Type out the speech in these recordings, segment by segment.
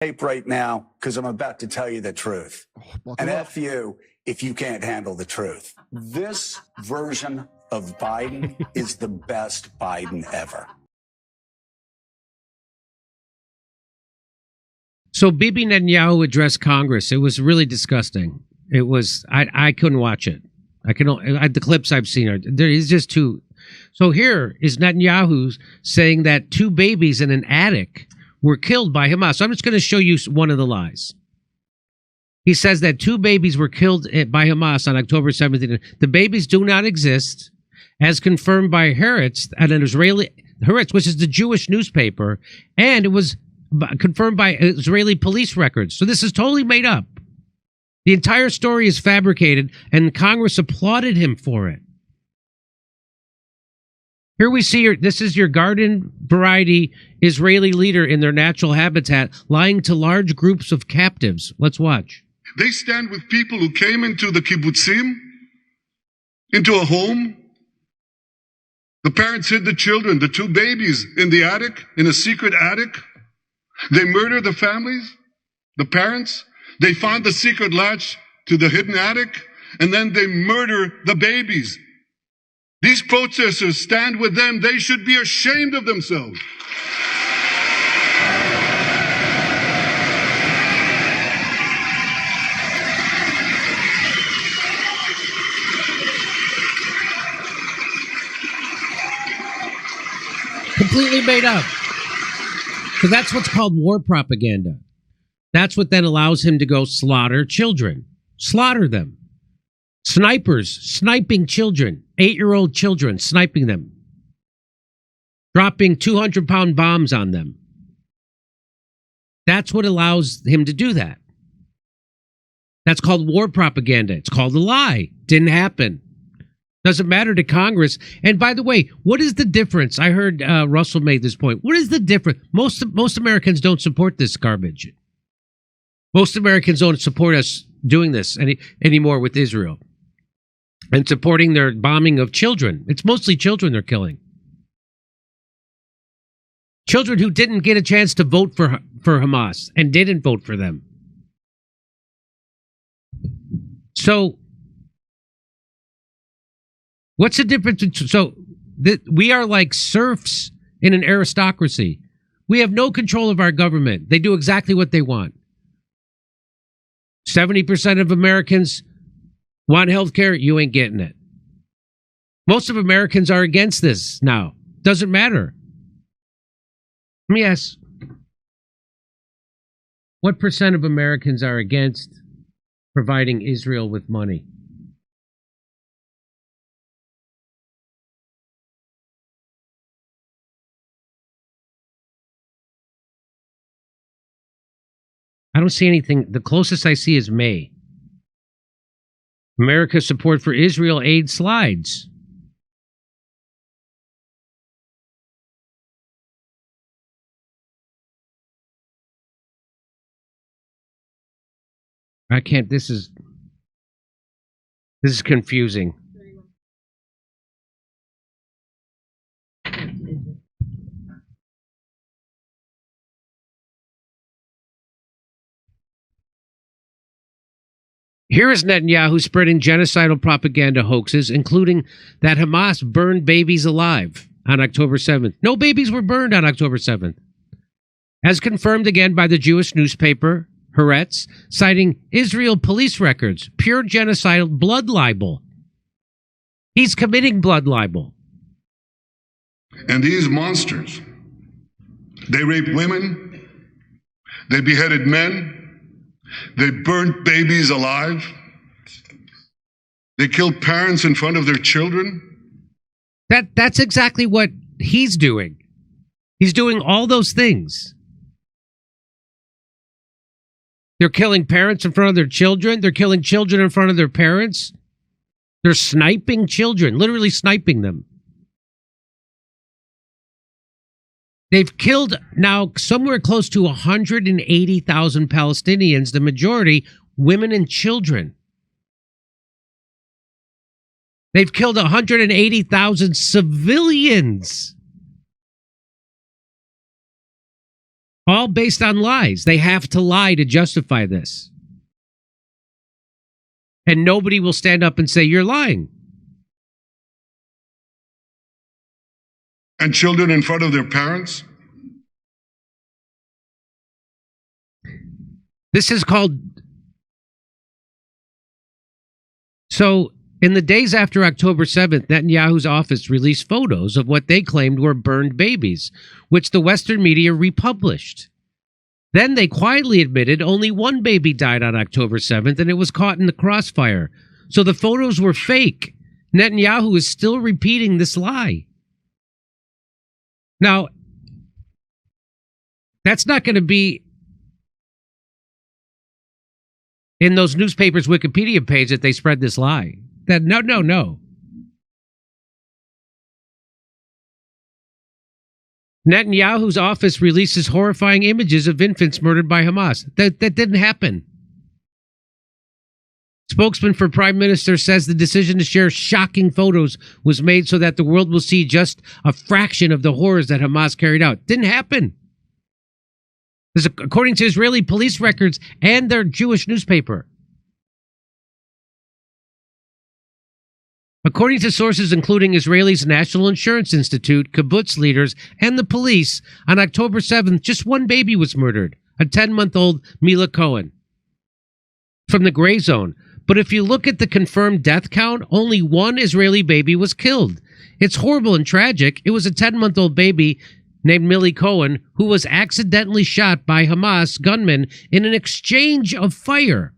tape right now because I'm about to tell you the truth. And F you if you can't handle the truth. This version of Biden is the best Biden ever. So Bibi Netanyahu addressed Congress. It was really disgusting. It was, I couldn't watch it. The clips I've seen are, there is just too. So here is Netanyahu saying that 2 babies in an attic were killed by Hamas. So I'm just going to show you one of the lies. He says that 2 babies were killed by Hamas on October 17th. The babies do not exist, as confirmed by Haaretz, Haaretz, which is the Jewish newspaper, and it was confirmed by Israeli police records. So this is totally made up. The entire story is fabricated, and Congress applauded him for it. Here we see this is your garden variety Israeli leader in their natural habitat lying to large groups of captives. Let's watch. They stand with people who came into the kibbutzim, into a home. The parents hid the children, the 2 babies in the attic, in a secret attic. They murder the families, the parents. They find the secret latch to the hidden attic, and then they murder the babies. These protesters stand with them. They should be ashamed of themselves. Completely made up. So that's what's called war propaganda. That's what then allows him to go slaughter children. Slaughter them. Snipers, sniping children. 8-year-old children, sniping them. Dropping 200-pound bombs on them. That's what allows him to do that. That's called war propaganda. It's called a lie. Didn't happen. Doesn't matter to Congress. And by the way, what is the difference? I heard Russell made this point. What is the difference? Most Americans don't support this garbage. Most Americans don't support us doing this anymore with Israel and supporting their bombing of children. It's mostly children they're killing. Children who didn't get a chance to vote for Hamas and didn't vote for them. So what's the difference? We are like serfs in an aristocracy. We have no control of our government. They do exactly what they want. 70% of Americans want health care. You ain't getting it. Most of Americans are against this now. Doesn't matter. Let me ask, what percent of Americans are against providing Israel with money? I don't see anything. The closest I see is May. America's support for Israel aid slides. I can't. This is confusing. Here is Netanyahu spreading genocidal propaganda hoaxes, including that Hamas burned babies alive on October 7th. No babies were burned on October 7th. As confirmed again by the Jewish newspaper, Haaretz, citing Israel police records, pure genocidal blood libel. He's committing blood libel. And these monsters, they raped women, they beheaded men, they burnt babies alive. They killed parents in front of their children. That's exactly what he's doing. He's doing all those things. They're killing parents in front of their children. They're killing children in front of their parents. They're sniping children, literally sniping them. They've killed now somewhere close to 180,000 Palestinians, the majority women and children. They've killed 180,000 civilians. All based on lies. They have to lie to justify this. And nobody will stand up and say, you're lying. And children in front of their parents? This is called... So, in the days after October 7th, Netanyahu's office released photos of what they claimed were burned babies, which the Western media republished. Then they quietly admitted only one baby died on October 7th, and it was caught in the crossfire. So the photos were fake. Netanyahu is still repeating this lie. Now, that's not going to be in those newspapers' Wikipedia page that they spread this lie. No. Netanyahu's office releases horrifying images of infants murdered by Hamas. That didn't happen. Spokesman for Prime Minister says the decision to share shocking photos was made so that the world will see just a fraction of the horrors that Hamas carried out. Didn't happen. This is according to Israeli police records and their Jewish newspaper. According to sources including Israel's National Insurance Institute, kibbutz leaders, and the police, on October 7th, just one baby was murdered, a 10-month-old Mila Cohen, from the gray zone. But if you look at the confirmed death count, only one Israeli baby was killed. It's horrible and tragic. It was a 10-month-old baby named Millie Cohen, who was accidentally shot by Hamas gunmen in an exchange of fire.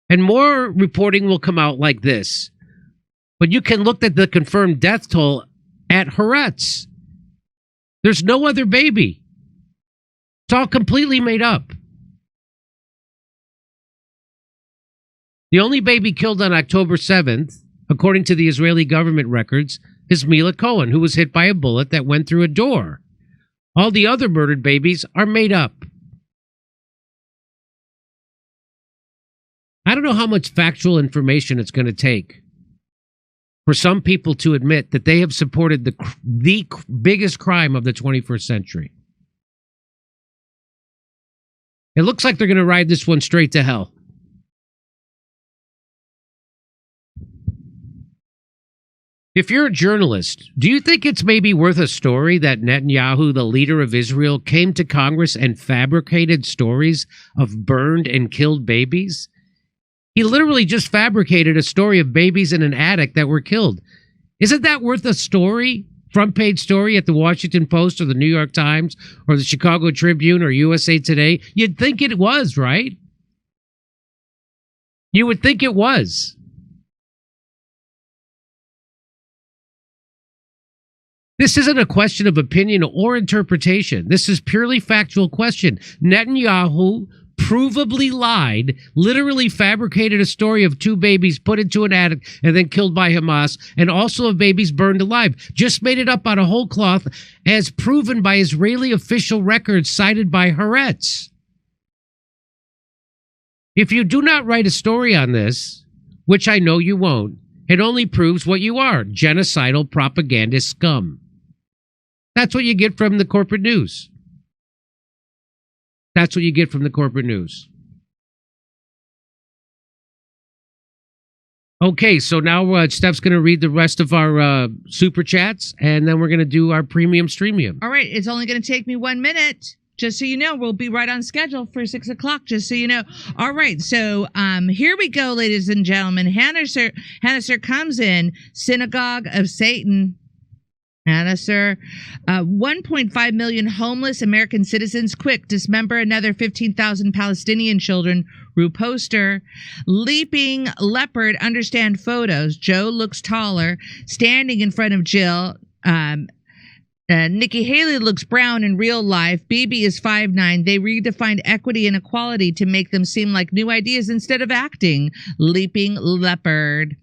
And more reporting will come out like this. But you can look at the confirmed death toll at Haaretz. There's no other baby. It's all completely made up. The only baby killed on October 7th, according to the Israeli government records, is Mila Cohen, who was hit by a bullet that went through a door. All the other murdered babies are made up. I don't know how much factual information it's going to take for some people to admit that they have supported the biggest crime of the 21st century. It looks like they're going to ride this one straight to hell. If you're a journalist, do you think it's maybe worth a story that Netanyahu, the leader of Israel, came to Congress and fabricated stories of burned and killed babies? He literally just fabricated a story of babies in an attic that were killed. Isn't that worth a story? Front page story at the Washington Post or the New York Times or the Chicago Tribune or USA Today? You'd think it was, right? You would think it was. This isn't a question of opinion or interpretation. This is purely factual question. Netanyahu provably lied, literally fabricated a story of two babies put into an attic and then killed by Hamas, and also of babies burned alive. Just made it up out of whole cloth, as proven by Israeli official records cited by Haaretz. If you do not write a story on this, which I know you won't, it only proves what you are, genocidal propagandist scum. That's what you get from the corporate news. That's what you get from the corporate news. Okay, so now Steph's going to read the rest of our super chats, and then we're going to do our premium streamium. All right, it's only going to take me 1 minute. Just so you know, we'll be right on schedule for 6 o'clock, just so you know. All right, so here we go, ladies and gentlemen. Hannah Sir comes in, Synagogue of Satan. Hannah Sir, 1.5 million homeless American citizens, quick, dismember another 15,000 Palestinian children, Rue Poster. Leaping leopard, understand photos. Joe looks taller, standing in front of Jill. Nikki Haley looks brown in real life. Bibi is 5'9". They redefined equity and equality to make them seem like new ideas instead of acting. Leaping leopard.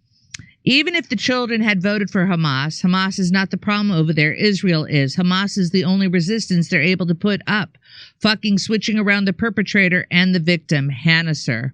Even if the children had voted for Hamas, Hamas is not the problem over there. Israel is. Hamas is the only resistance they're able to put up. Fucking switching around the perpetrator and the victim. Hannah Sir.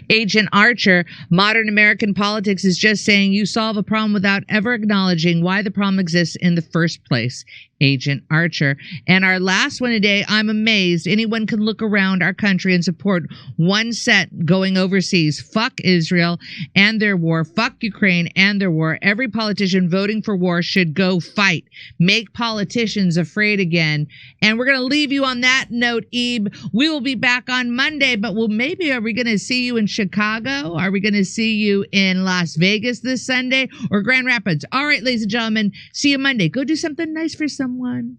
Agent Archer, modern American politics is just saying you solve a problem without ever acknowledging why the problem exists in the first place. Agent Archer. And our last one today, I'm amazed anyone can look around our country and support one set going overseas. Fuck Israel and their war. Fuck Ukraine and their war. Every politician voting for war should go fight. Make politicians afraid again. And we're going to leave you on that note, Ebe. We will be back on Monday, but maybe are we going to see you in Chicago? Are we going to see you in Las Vegas this Sunday or Grand Rapids? All right, ladies and gentlemen, see you Monday. Go do something nice for someone.